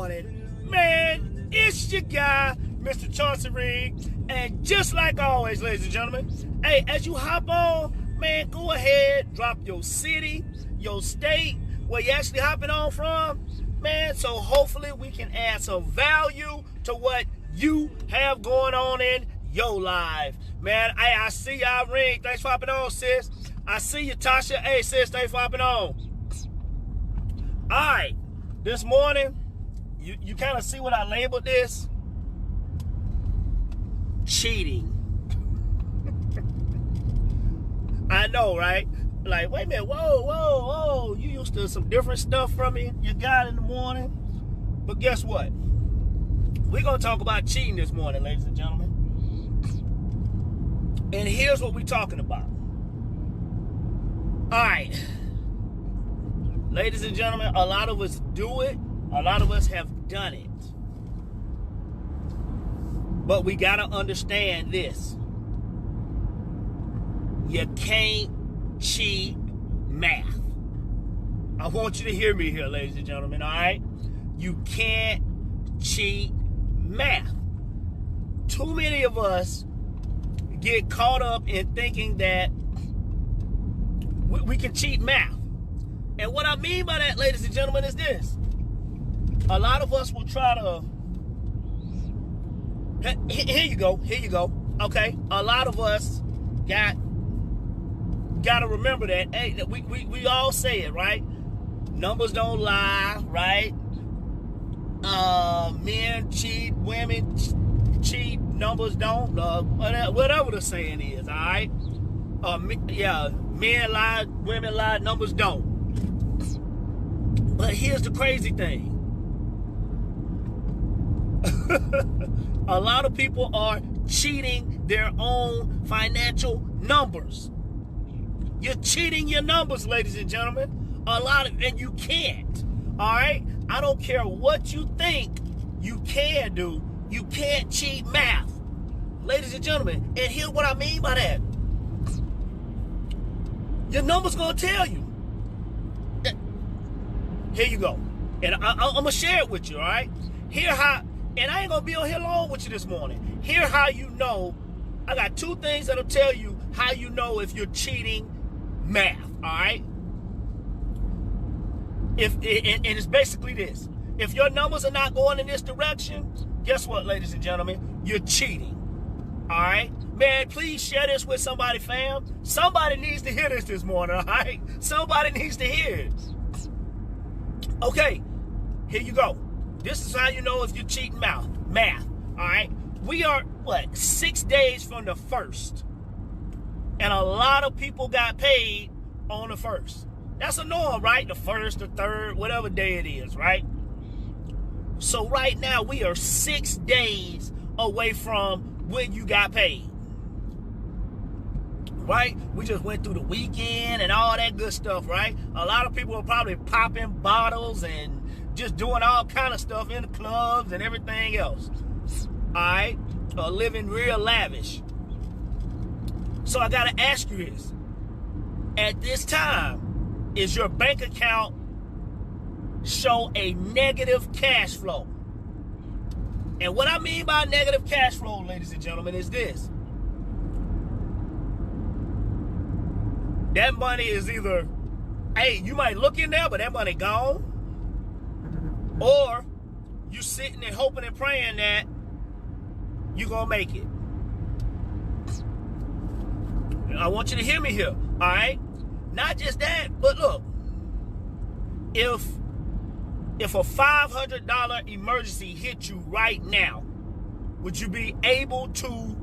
morning. Man, it's your guy, Mr. Chauncey Reed. And just like always, ladies and gentlemen, hey, as you hop on, man, go ahead, drop your city, your state, where you actually hopping on from, man, so hopefully we can add some value to what you have going on in your life. Man, hey, I see y'all, Ring. Thanks for hopping on, sis. I see you, Tasha. Hey, sis, thanks for hopping on. All right, this morning, you kind of see what I labeled this? Cheating. I know, right? Like, wait a minute, whoa. You used to some different stuff from me, you got in the morning. But guess what? We're going to talk about cheating this morning, ladies and gentlemen. And here's what we're talking about. All right. Ladies and gentlemen, a lot of us do it. A lot of us have done it. But we got to understand this. You can't cheat math. I want you to hear me here, ladies and gentlemen, all right? You can't cheat math. Too many of us get caught up in thinking that we can cheat math. And what I mean by that, ladies and gentlemen, is this. A lot of us will try to... Here you go. Okay? A lot of us got to remember that. Hey, we all say it, right? Numbers don't lie, right? Men cheat, women cheat, numbers don't. Whatever the saying is, all right? Men lie, women lie, numbers don't. But here's the crazy thing. A lot of people are cheating their own financial numbers. You're cheating your numbers, ladies and gentlemen. And you can't. All right? I don't care what you think you can do. You can't cheat math. Ladies and gentlemen, and here's what I mean by that. Your number's going to tell you. Here you go. And I'm going to share it with you, all right? And I ain't going to be on here long with you this morning. Here how you know. I got two things that'll tell you how you know if you're cheating math, all right? And it's basically this. If your numbers are not going in this direction, guess what, ladies and gentlemen? You're cheating, all right? Man, please share this with somebody, fam. Somebody needs to hear this morning, all right? Somebody needs to hear it. Okay, here you go. This is how you know if you're cheating math, all right? We are, 6 days from the 1st. And a lot of people got paid on the 1st. That's a norm, right? The 1st, the 3rd, whatever day it is, right? So right now, we are 6 days away from when you got paid. Right? We just went through the weekend and all that good stuff, right? A lot of people are probably popping bottles and just doing all kind of stuff in the clubs and everything else. All right? Living real lavish. So I got to ask you this. At this time, is your bank account show a negative cash flow? And what I mean by negative cash flow, ladies and gentlemen, is this. That money is either, hey, you might look in there, but that money gone. Or you sitting and hoping and praying that you're going to make it. I want you to hear me here, all right? Not just that, but look, if a $500 emergency hit you right now, would you be able to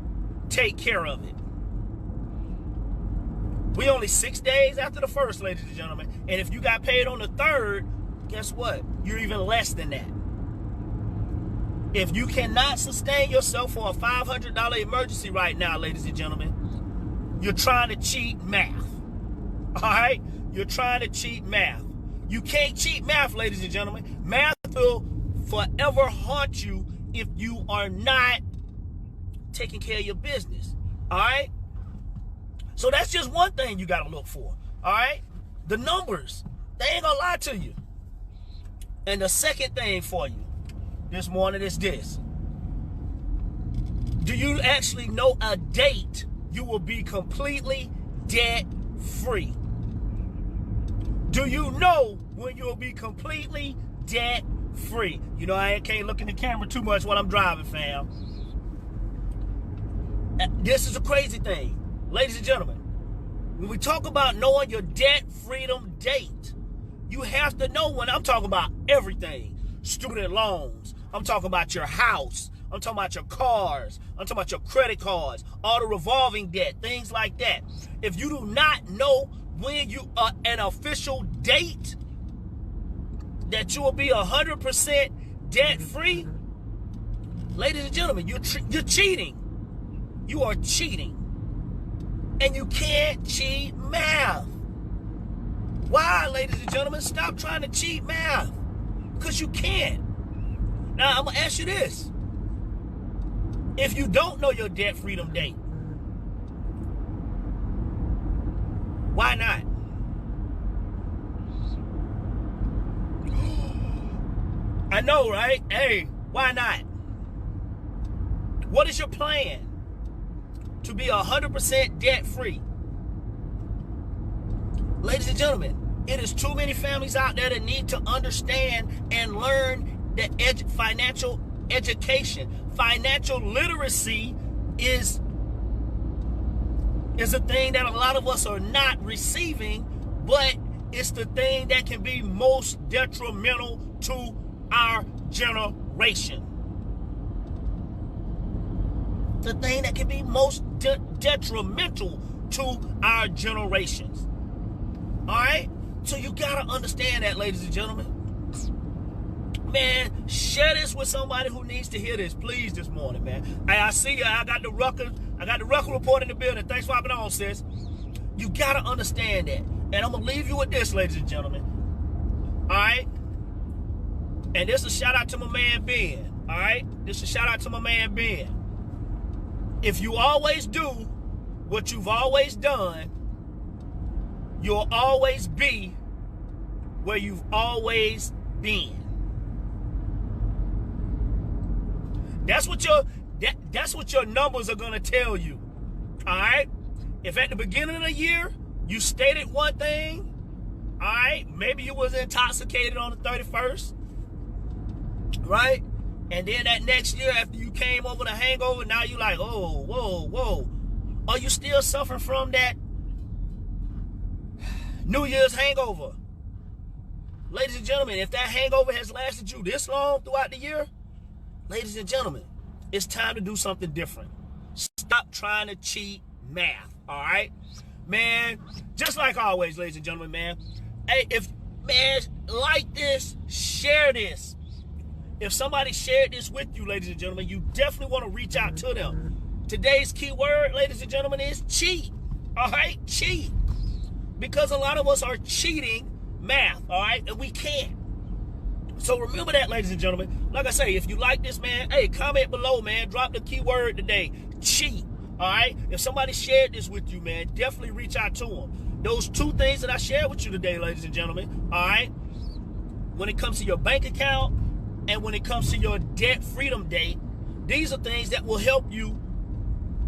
take care of it? We only 6 days after the 1st, ladies and gentlemen. And if you got paid on the 3rd, guess what? You're even less than that. If you cannot sustain yourself for a $500 emergency right now, ladies and gentlemen, you're trying to cheat math. All right? You're trying to cheat math. You can't cheat math, ladies and gentlemen. Math will forever haunt you if you are not taking care of your business. All right? So that's just one thing you got to look for. All right? The numbers, they ain't going to lie to you. And the second thing for you, this morning is this. Do you actually know a date you will be completely debt free? Do you know when you'll be completely debt free? You know, I can't look in the camera too much while I'm driving, fam. This is a crazy thing. Ladies and gentlemen, when we talk about knowing your debt freedom date, you have to know when I'm talking about everything. Student loans. I'm talking about your house. I'm talking about your cars. I'm talking about your credit cards, auto revolving debt, things like that. If you do not know when you are an official date that you will be 100% debt free, ladies and gentlemen, you're cheating. You are cheating. And you can't cheat math. Why, ladies and gentlemen? Stop trying to cheat math. Because you can't. Now, I'm going to ask you this. If you don't know your debt freedom date, why not? I know, right? Hey, why not? What is your plan to be 100% debt free? Ladies and gentlemen, it is too many families out there that need to understand and learn the financial education. Financial literacy is a thing that a lot of us are not receiving, but it's the thing that can be most detrimental to our generation. The thing that can be most detrimental to our generations. All right? So you got to understand that, ladies and gentlemen. Man, share this with somebody who needs to hear this, please, this morning, man. Hey, I see you. I got the Rucker report in the building. Thanks for hopping on, sis. You got to understand that. And I'm going to leave you with this, ladies and gentlemen. All right? And this is a shout out to my man, Ben. All right? This is a shout out to my man, Ben. If you always do what you've always done, you'll always be where you've always been. That's what your numbers are gonna tell you. All right? If at the beginning of the year you stated one thing, all right, maybe you was intoxicated on the 31st, right? And then that next year after you came over the hangover, now you like, oh, whoa. Are you still suffering from that New Year's hangover? Ladies and gentlemen, if that hangover has lasted you this long throughout the year, ladies and gentlemen, it's time to do something different. Stop trying to cheat math, all right? Man, just like always, ladies and gentlemen, man. Hey, like this, share this. If somebody shared this with you, ladies and gentlemen, you definitely want to reach out to them. Today's key word, ladies and gentlemen, is cheat. All right? Cheat. Because a lot of us are cheating math, all right? And we can't. So remember that, ladies and gentlemen. Like I say, if you like this, man, hey, comment below, man. Drop the keyword today. Cheat. All right? If somebody shared this with you, man, definitely reach out to them. Those two things that I shared with you today, ladies and gentlemen, all right? When it comes to your bank account and when it comes to your debt freedom date, these are things that will help you,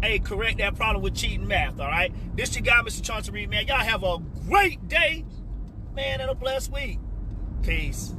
hey, correct that problem with cheating math, all right? This your guy, Mr. Chauncey Reed, man. Y'all have a great day, man, and a blessed week. Peace.